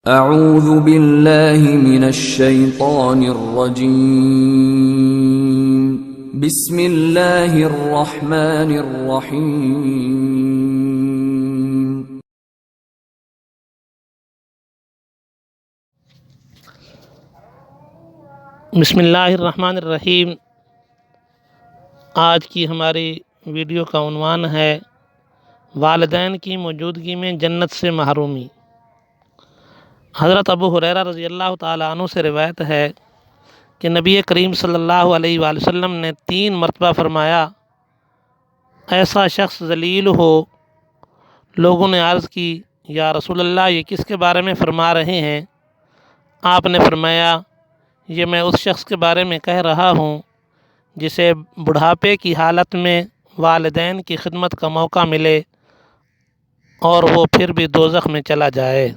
اعوذ باللہ من الشیطان الرجیم بسم اللہ الرحمن الرحیم بسم اللہ الرحمن الرحیم۔ آج کی ہماری ویڈیو کا عنوان ہے والدین کی موجودگی میں جنت سے محرومی۔ حضرت ابو ہریرہ رضی اللہ تعالیٰ عنہ سے روایت ہے کہ نبی کریم صلی اللہ علیہ وآلہ وسلم نے 3 مرتبہ فرمایا، ایسا شخص ذلیل ہو۔ لوگوں نے عرض کی، یا رسول اللہ یہ کس کے بارے میں فرما رہے ہیں؟ آپ نے فرمایا، یہ میں اس شخص کے بارے میں کہہ رہا ہوں جسے بڑھاپے کی حالت میں والدین کی خدمت کا موقع ملے اور وہ پھر بھی دوزخ میں چلا جائے۔